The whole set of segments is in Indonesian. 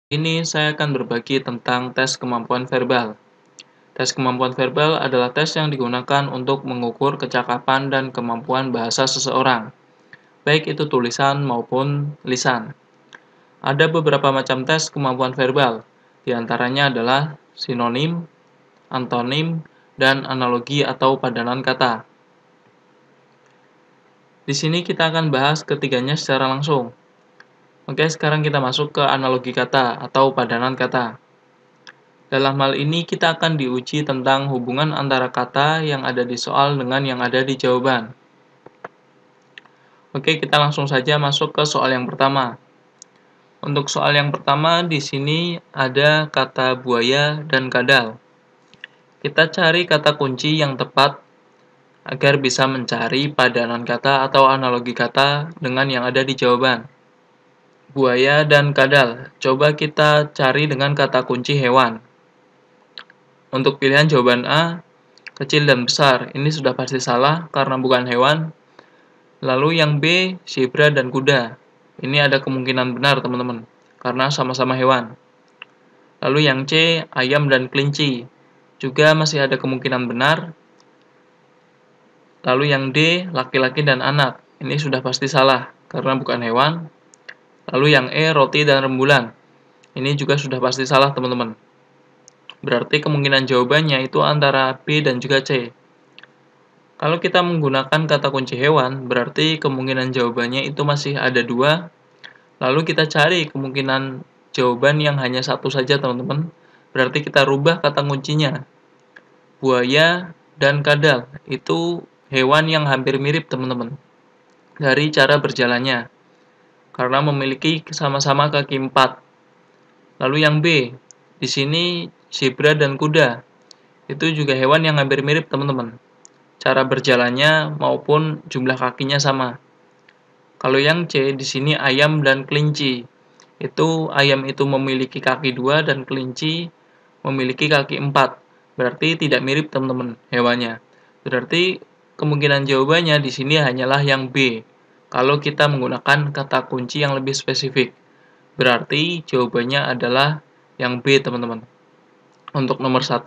Ini saya akan berbagi tentang tes kemampuan verbal. Tes kemampuan verbal adalah tes yang digunakan untuk mengukur kecakapan dan kemampuan bahasa seseorang, baik itu tulisan maupun lisan. Ada beberapa macam tes kemampuan verbal, di antaranya adalah sinonim, antonim, dan analogi atau padanan kata. Di sini kita akan bahas ketiganya secara langsung. Oke, sekarang kita masuk ke analogi kata atau padanan kata. Dalam hal ini kita akan diuji tentang hubungan antara kata yang ada di soal dengan yang ada di jawaban. Oke, kita langsung saja masuk ke soal yang pertama. Untuk soal yang pertama, di sini ada kata buaya dan kadal. Kita cari kata kunci yang tepat agar bisa mencari padanan kata atau analogi kata dengan yang ada di jawaban. Buaya dan kadal. Coba kita cari dengan kata kunci hewan. Untuk pilihan jawaban A, kecil dan besar, ini sudah pasti salah karena bukan hewan. Lalu yang B, zebra dan kuda. Ini ada kemungkinan benar, teman-teman, karena sama-sama hewan. Lalu yang C, ayam dan kelinci. Juga masih ada kemungkinan benar. Lalu yang D, laki-laki dan anak. Ini sudah pasti salah, karena bukan hewan. Lalu yang E, roti dan rembulan. Ini juga sudah pasti salah, teman-teman. Berarti kemungkinan jawabannya itu antara B dan juga C. Kalau kita menggunakan kata kunci hewan, berarti kemungkinan jawabannya itu masih ada dua. Lalu kita cari kemungkinan jawaban yang hanya satu saja, teman-teman. Berarti kita rubah kata kuncinya. Buaya dan kadal itu hewan yang hampir mirip, teman-teman, dari cara berjalannya, karena memiliki sama-sama kaki 4. Lalu yang B, di sini zebra dan kuda. Itu juga hewan yang hampir mirip, teman-teman. Cara berjalannya maupun jumlah kakinya sama. Kalau yang C, di sini ayam dan kelinci. Itu ayam itu memiliki kaki 2 dan kelinci memiliki kaki 4. Berarti tidak mirip, teman-teman, hewannya. Berarti kemungkinan jawabannya di sini hanyalah yang B. Kalau kita menggunakan kata kunci yang lebih spesifik. Berarti jawabannya adalah yang B, teman-teman. Untuk nomor 1.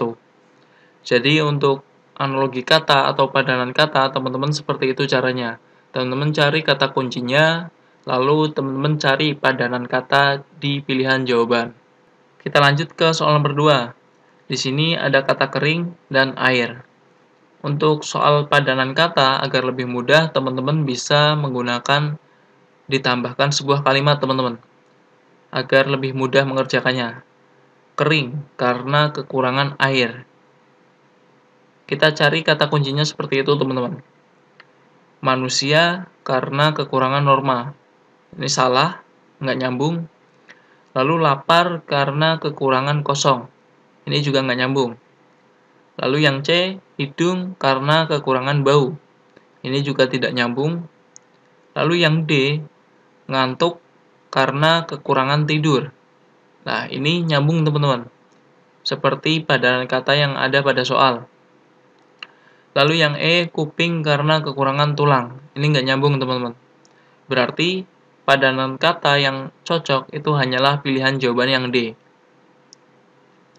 Jadi untuk analogi kata atau padanan kata, teman-teman seperti itu caranya. Teman-teman cari kata kuncinya, lalu teman-teman cari padanan kata di pilihan jawaban. Kita lanjut ke soal nomor 2. Di sini ada kata kering dan air. Untuk soal padanan kata, agar lebih mudah, teman-teman bisa menggunakan ditambahkan sebuah kalimat, teman-teman, agar lebih mudah mengerjakannya. Kering, karena kekurangan air. Kita cari kata kuncinya seperti itu, teman-teman. Manusia karena kekurangan norma. Ini salah, nggak nyambung. Lalu lapar karena kekurangan kosong. Ini juga nggak nyambung. Lalu yang C, hidung karena kekurangan bau. Ini juga tidak nyambung. Lalu yang D, ngantuk karena kekurangan tidur. Nah, ini nyambung, teman-teman. Seperti padanan kata yang ada pada soal. Lalu yang E, kuping karena kekurangan tulang. Ini nggak nyambung, teman-teman. Berarti padanan kata yang cocok itu hanyalah pilihan jawaban yang D.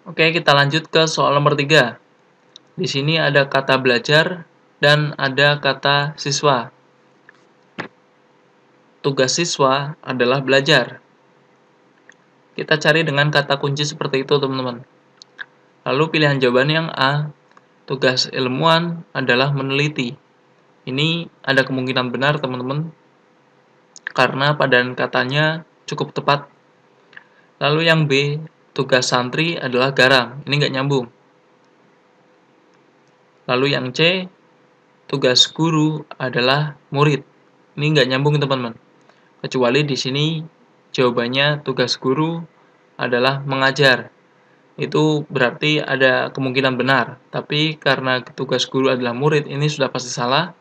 Oke, kita lanjut ke soal nomor 3. Di sini ada kata belajar dan ada kata siswa. Tugas siswa adalah belajar. Kita cari dengan kata kunci seperti itu, teman-teman. Lalu pilihan jawaban yang A, tugas ilmuwan adalah meneliti. Ini ada kemungkinan benar, teman-teman, karena padanan katanya cukup tepat. Lalu yang B, tugas santri adalah garam. Ini nggak nyambung. Lalu yang C, tugas guru adalah murid. Ini nggak nyambung, teman-teman. Kecuali di sini jawabannya tugas guru adalah mengajar. Itu berarti ada kemungkinan benar. Tapi karena tugas guru adalah murid, ini sudah pasti salah.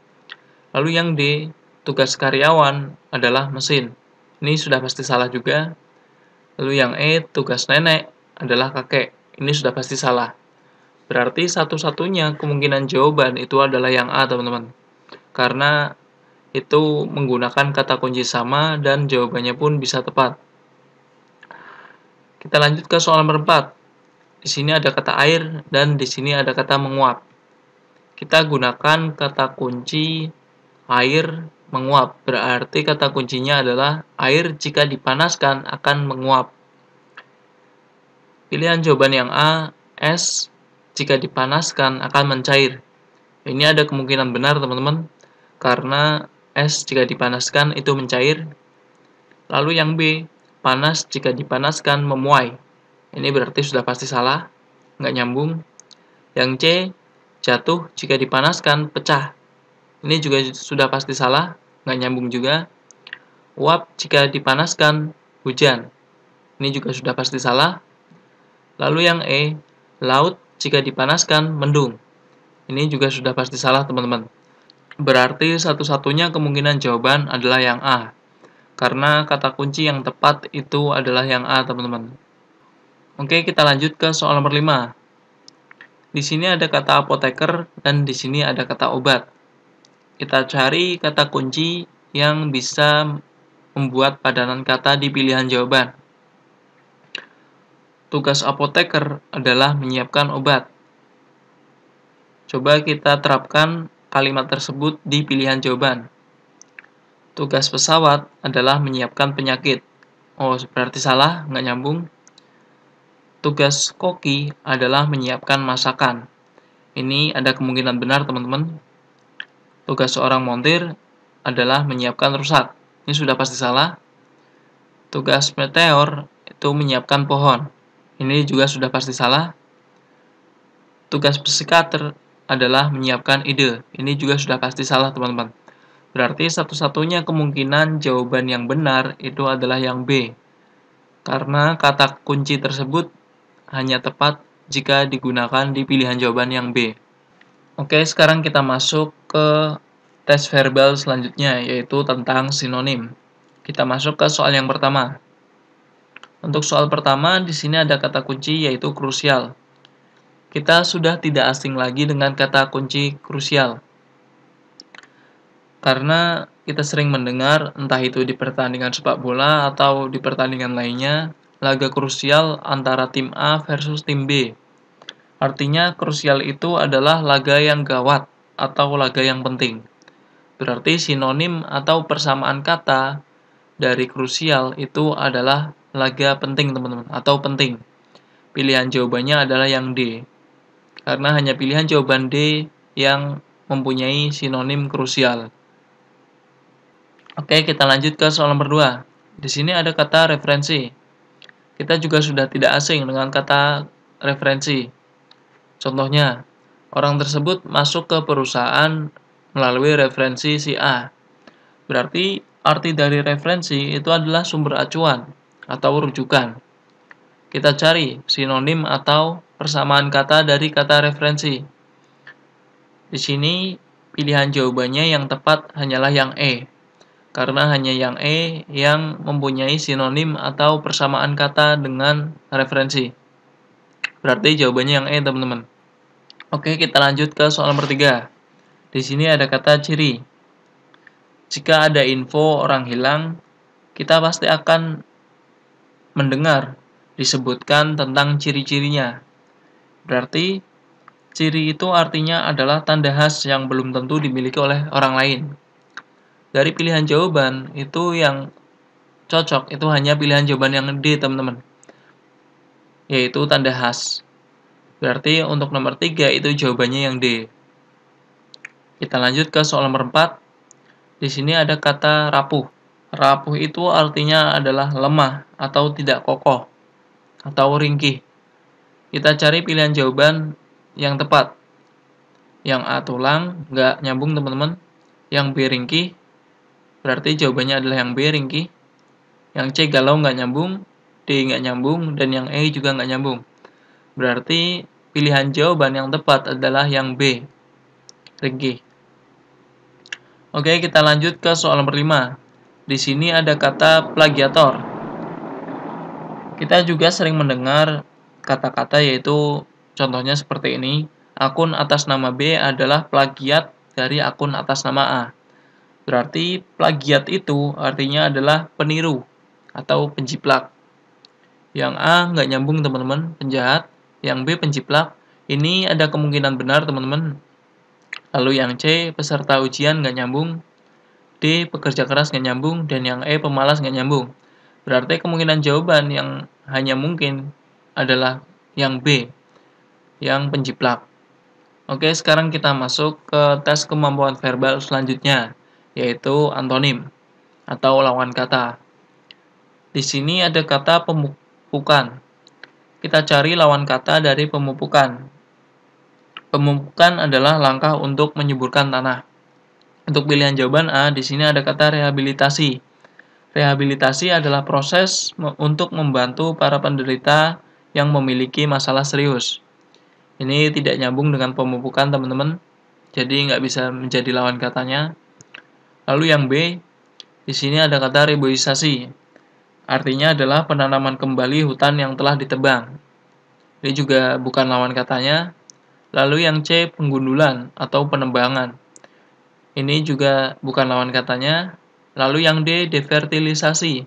Lalu yang D, tugas karyawan adalah mesin. Ini sudah pasti salah juga. Lalu yang E, tugas nenek adalah kakek. Ini sudah pasti salah. Berarti satu-satunya kemungkinan jawaban itu adalah yang A, teman-teman. Karena itu menggunakan kata kunci sama dan jawabannya pun bisa tepat. Kita lanjut ke soal nomor 4. Di sini ada kata air dan di sini ada kata menguap. Kita gunakan kata kunci air menguap. Berarti kata kuncinya adalah air jika dipanaskan akan menguap. Pilihan jawaban yang A, es jika dipanaskan akan mencair. Ini ada kemungkinan benar teman-teman, karena es jika dipanaskan itu mencair. Lalu yang B, panas jika dipanaskan memuai. Ini berarti sudah pasti salah, nggak nyambung. Yang C, jatuh jika dipanaskan pecah. Ini juga sudah pasti salah, nggak nyambung juga. Uap jika dipanaskan hujan. Ini juga sudah pasti salah. Lalu yang E, laut jika dipanaskan mendung. Ini juga sudah pasti salah teman-teman. Berarti satu-satunya kemungkinan jawaban adalah yang A. Karena kata kunci yang tepat itu adalah yang A teman-teman. Oke, kita lanjut ke soal nomor 5. Di sini ada kata apoteker dan di sini ada kata obat. Kita cari kata kunci yang bisa membuat padanan kata di pilihan jawaban. Tugas apoteker adalah menyiapkan obat. Coba kita terapkan kalimat tersebut di pilihan jawaban. Tugas pesawat adalah menyiapkan penyakit. Oh, berarti salah, nggak nyambung. Tugas koki adalah menyiapkan masakan. Ini ada kemungkinan benar, teman-teman. Tugas seorang montir adalah menyiapkan rusak. Ini sudah pasti salah. Tugas meteor itu menyiapkan pohon. Ini juga sudah pasti salah. Tugas psikiater adalah menyiapkan ide. Ini juga sudah pasti salah, teman-teman. Berarti satu-satunya kemungkinan jawaban yang benar itu adalah yang B. Karena kata kunci tersebut hanya tepat jika digunakan di pilihan jawaban yang B. Oke, sekarang kita masuk ke tes verbal selanjutnya, yaitu tentang sinonim. Kita masuk ke soal yang pertama. Untuk soal pertama, di sini ada kata kunci yaitu krusial. Kita sudah tidak asing lagi dengan kata kunci krusial. Karena kita sering mendengar, entah itu di pertandingan sepak bola atau di pertandingan lainnya, laga krusial antara tim A versus tim B. Artinya krusial itu adalah laga yang gawat atau laga yang penting. Berarti sinonim atau persamaan kata dari krusial itu adalah laga penting teman-teman, atau penting. Pilihan jawabannya adalah yang D. Karena hanya pilihan jawaban D yang mempunyai sinonim krusial. Oke, kita lanjut ke soal nomor 2. Di sini ada kata referensi. Kita juga sudah tidak asing dengan kata referensi. Contohnya, orang tersebut masuk ke perusahaan melalui referensi si A. Berarti arti dari referensi itu adalah sumber acuan atau rujukan. Kita cari sinonim atau persamaan kata dari kata referensi. Di sini pilihan jawabannya yang tepat hanyalah yang E. Karena hanya yang E yang mempunyai sinonim atau persamaan kata dengan referensi. Berarti jawabannya yang E, teman-teman. Oke, kita lanjut ke soal nomor 3. Di sini ada kata ciri. Jika ada info orang hilang, kita pasti akan mendengar disebutkan tentang ciri-cirinya. Berarti ciri itu artinya adalah tanda khas yang belum tentu dimiliki oleh orang lain. Dari pilihan jawaban itu yang cocok itu hanya pilihan jawaban yang D, teman-teman, yaitu tanda khas. Berarti untuk nomor 3 itu jawabannya yang D. Kita lanjut ke soal nomor 4. Di sini ada kata rapuh. Rapuh itu artinya adalah lemah atau tidak kokoh atau ringkih. Kita cari pilihan jawaban yang tepat. Yang A tulang, nggak nyambung teman-teman. Yang B ringkih, berarti jawabannya adalah yang B ringkih. Yang C galau, nggak nyambung. D nggak nyambung, dan yang E juga nggak nyambung. Berarti pilihan jawaban yang tepat adalah yang B, ringkih. Oke, kita lanjut ke soal nomor 5. Di sini ada kata plagiator. Kita juga sering mendengar kata-kata yaitu contohnya seperti ini. Akun atas nama B adalah plagiat dari akun atas nama A. Berarti plagiat itu artinya adalah peniru atau penjiplak. Yang A nggak nyambung teman-teman, penjahat. Yang B penjiplak. Ini ada kemungkinan benar teman-teman. Lalu yang C peserta ujian nggak nyambung. D pekerja keras nggak nyambung. Dan yang E pemalas nggak nyambung. Berarti kemungkinan jawaban yang hanya mungkin adalah yang B, yang penjiplak. Oke, sekarang kita masuk ke tes kemampuan verbal selanjutnya, yaitu antonim atau lawan kata. Di sini ada kata pemupukan. Kita cari lawan kata dari pemupukan. Pemupukan adalah langkah untuk menyuburkan tanah. Untuk pilihan jawaban A, di sini ada kata rehabilitasi. Rehabilitasi adalah proses untuk membantu para penderita yang memiliki masalah serius. Ini tidak nyambung dengan pemupukan, teman-teman. Jadi nggak bisa menjadi lawan katanya. Lalu yang B, di sini ada kata reboisasi. Artinya adalah penanaman kembali hutan yang telah ditebang. Ini juga bukan lawan katanya. Lalu yang C, penggundulan atau penebangan. Ini juga bukan lawan katanya. Lalu yang D, defertilisasi.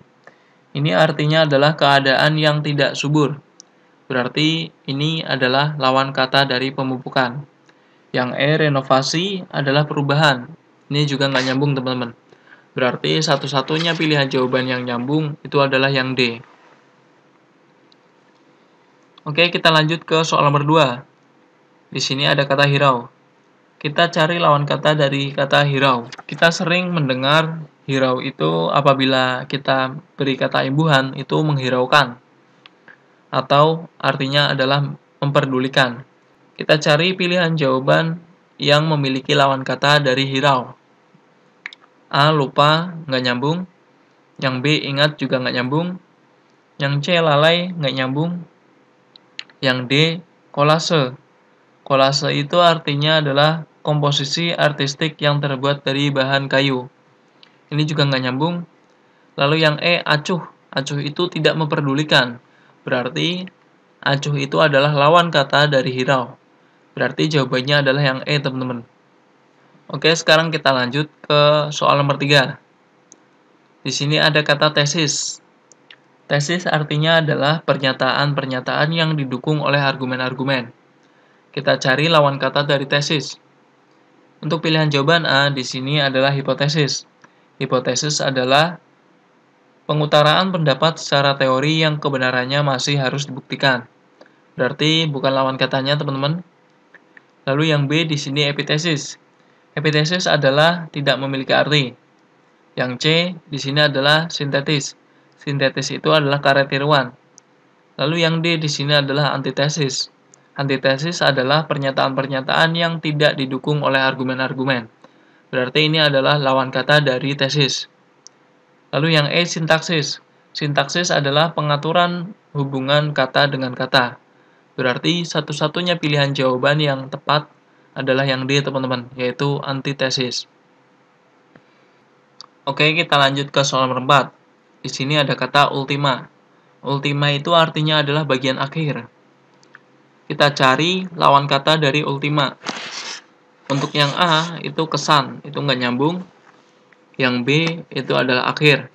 Ini artinya adalah keadaan yang tidak subur. Berarti ini adalah lawan kata dari pemupukan. Yang E, renovasi adalah perubahan. Ini juga nggak nyambung, teman-teman. Berarti satu-satunya pilihan jawaban yang nyambung itu adalah yang D. Oke, kita lanjut ke soal nomor 2. Di sini ada kata hirau. Kita cari lawan kata dari kata hirau. Kita sering mendengar hirau itu apabila kita beri kata imbuhan itu menghiraukan. Atau artinya adalah memperdulikan. Kita cari pilihan jawaban yang memiliki lawan kata dari hirau. A, lupa, nggak nyambung. Yang B, ingat, juga nggak nyambung. Yang C, lalai, nggak nyambung. Yang D, kolase. Kolase itu artinya adalah komposisi artistik yang terbuat dari bahan kayu. Ini juga nggak nyambung. Lalu yang E, acuh. Acuh itu tidak memperdulikan. Berarti acuh itu adalah lawan kata dari hirau. Berarti jawabannya adalah yang E, teman-teman. Oke, sekarang kita lanjut ke soal nomor 3. Di sini ada kata tesis. Tesis artinya adalah pernyataan-pernyataan yang didukung oleh argumen-argumen. Kita cari lawan kata dari tesis. Untuk pilihan jawaban A, di sini adalah hipotesis. Hipotesis adalah pengutaraan pendapat secara teori yang kebenarannya masih harus dibuktikan. Berarti bukan lawan katanya, teman-teman. Lalu yang B di sini epitesis. Epitesis adalah tidak memiliki arti. Yang C di sini adalah sintetis. Sintetis itu adalah karet tiruan. Lalu yang D di sini adalah antitesis. Antitesis adalah pernyataan-pernyataan yang tidak didukung oleh argumen-argumen. Berarti ini adalah lawan kata dari tesis. Lalu yang E, sintaksis. Sintaksis adalah pengaturan hubungan kata dengan kata. Berarti satu-satunya pilihan jawaban yang tepat adalah yang D, teman-teman, yaitu antitesis. Oke, kita lanjut ke soal nomor 4. Di sini ada kata ultima. Ultima itu artinya adalah bagian akhir. Kita cari lawan kata dari ultima. Untuk yang A itu kesan, itu nggak nyambung. Yang B itu adalah akhir.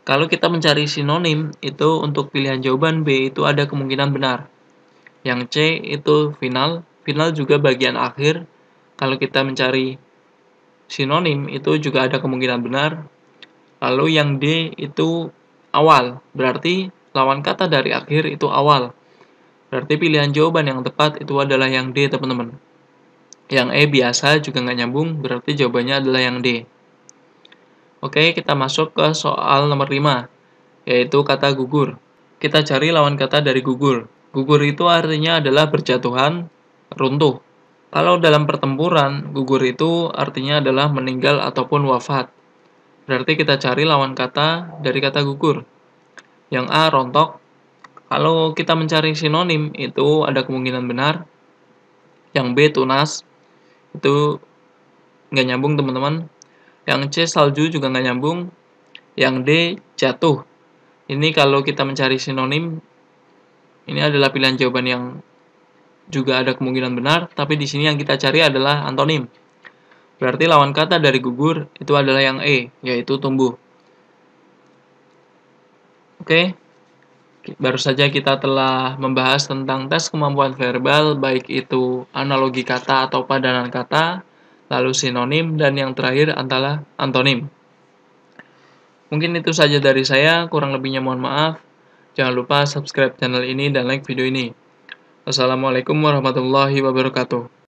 Kalau kita mencari sinonim, itu untuk pilihan jawaban B itu ada kemungkinan benar. Yang C itu final. Final juga bagian akhir. Kalau kita mencari sinonim, itu juga ada kemungkinan benar. Lalu yang D itu awal. Berarti lawan kata dari akhir itu awal. Berarti pilihan jawaban yang tepat itu adalah yang D, teman-teman. Yang E biasa juga nggak nyambung, berarti jawabannya adalah yang D. Oke, kita masuk ke soal nomor 5, yaitu kata gugur. Kita cari lawan kata dari gugur. Gugur itu artinya adalah berjatuhan, runtuh. Kalau dalam pertempuran, gugur itu artinya adalah meninggal ataupun wafat. Berarti kita cari lawan kata dari kata gugur. Yang A, rontok. Kalau kita mencari sinonim, itu ada kemungkinan benar. Yang B, tunas. Itu nggak nyambung, teman-teman. Yang C, salju, juga nggak nyambung. Yang D, jatuh. Ini kalau kita mencari sinonim, ini adalah pilihan jawaban yang juga ada kemungkinan benar, tapi di sini yang kita cari adalah antonim. Berarti lawan kata dari gugur itu adalah yang E, yaitu tumbuh. Oke, Baru saja kita telah membahas tentang tes kemampuan verbal, baik itu analogi kata atau padanan kata, lalu sinonim, dan yang terakhir adalah antonim. Mungkin itu saja dari saya, kurang lebihnya mohon maaf. Jangan lupa subscribe channel ini dan like video ini. Wassalamualaikum warahmatullahi wabarakatuh.